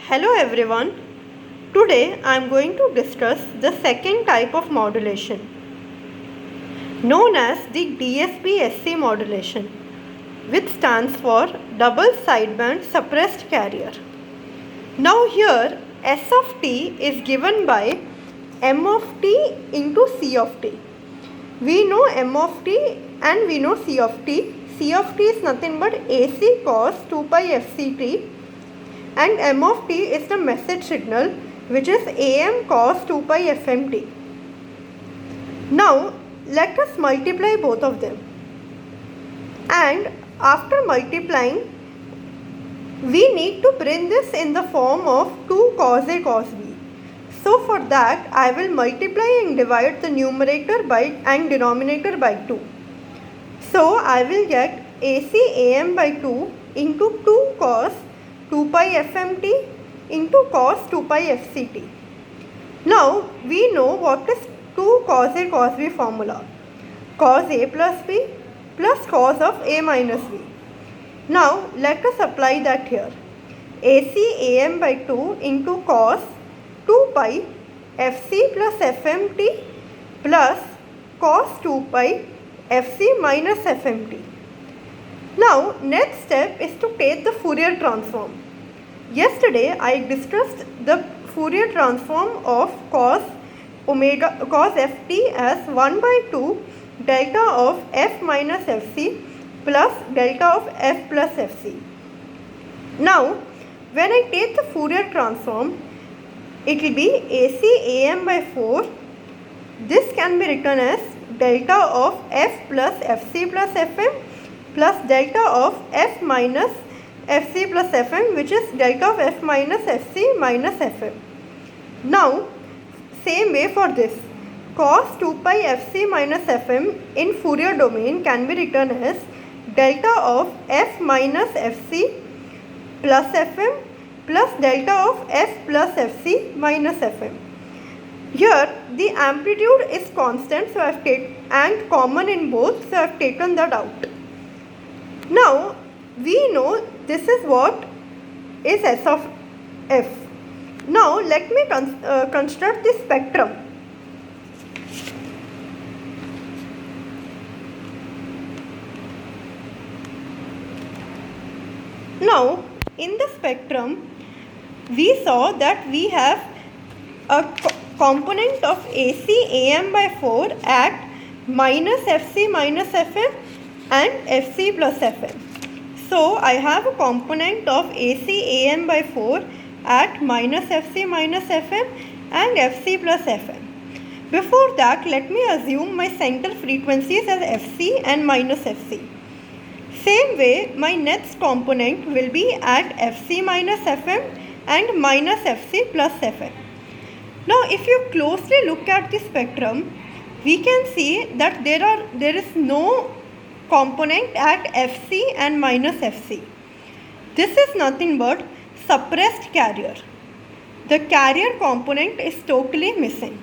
Hello everyone. Today I am going to discuss the second type of modulation known as the DSP-SC modulation, which stands for double sideband suppressed carrier. Now here S of t is given by M of t into C of t. We know M of t and we know C of t. C of t is nothing but AC cos 2 pi FCT. And M of t is the message signal, which is AM cos 2 pi FMT. Now let us multiply both of them, and after multiplying we need to bring this in the form of 2 cos A cos B. So for that I will multiply and divide the numerator by and denominator by 2. So I will get AC AM by 2 into 2 cos 2 pi FMT into cos 2 pi FCT. Now we know what is 2 cos A cos B formula. Cos A plus B plus cos of A minus B. Now let us apply that here. AC AM by 2 into cos 2 pi FC plus FMT plus cos 2 pi FC minus FMT. Now next step is to take the Fourier transform. Yesterday I discussed the Fourier transform of cos ft as 1 by 2 delta of f minus fc plus delta of f plus fc. Now when I take the Fourier transform, it will be AC AM by 4. This can be written as delta of f plus fc plus fm plus delta of f minus fc plus fm, which is delta of f minus fc minus fm. Now same way for this, cos 2 pi fc minus fm in Fourier domain can be written as delta of f minus fc plus fm plus delta of f plus fc minus fm. Here the amplitude is constant, so I have taken, and common in both, so I have taken that out. Now we know this is what is S of f. Now let me construct the spectrum. Now in the spectrum we saw that we have a component of AC AM by 4 at minus FC minus FM and FC plus FM. So I have a component of AC AM by 4 at minus FC minus FM and FC plus FM. Before that, let me assume my center frequencies as FC and minus FC. Same way, my next component will be at FC minus FM and minus FC plus FM. Now if you closely look at the spectrum, we can see that there is no component at FC and minus FC. This is nothing but suppressed carrier. The carrier component is totally missing.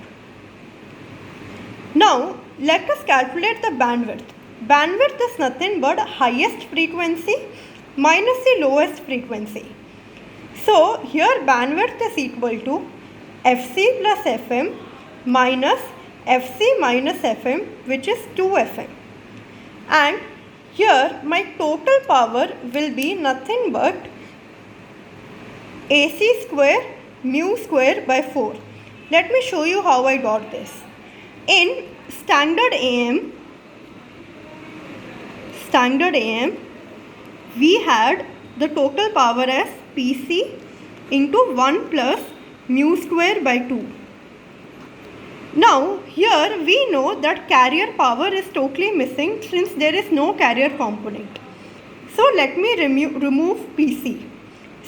Now let us calculate the bandwidth. Bandwidth is nothing but highest frequency minus the lowest frequency. So here bandwidth is equal to FC plus FM minus FC minus FM, which is 2 FM. And here my total power will be nothing but AC square mu square by 4. Let me show you how I got this. In standard AM we had the total power as PC into 1 plus mu square by 2. Now here we know that carrier power is totally missing since there is no carrier component. So let me remove PC.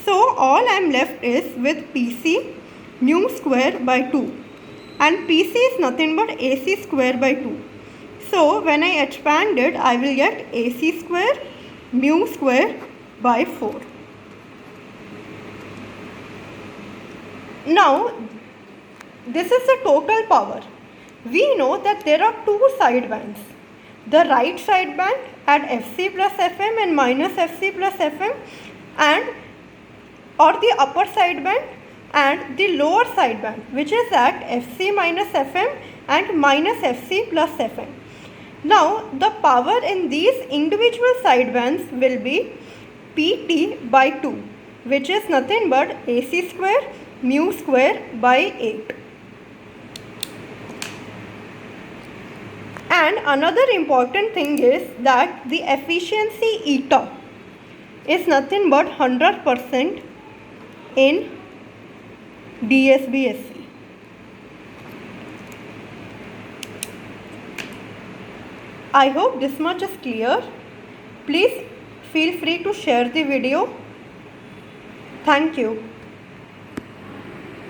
So all I am left is with PC mu square by 2, and PC is nothing but AC square by 2. So when I expand it, I will get AC square mu square by 4. Now this is the total power. We know that there are two sidebands. The right sideband at FC plus FM and minus FC plus FM, and or the upper sideband and the lower sideband, which is at Fc minus Fm and minus Fc plus Fm. Now the power in these individual sidebands will be Pt by 2, which is nothing but AC square mu square by 8. And another important thing is that the efficiency eta is nothing but 100% in DSB-SC. I hope this much is clear. Please feel free to share the video. Thank you.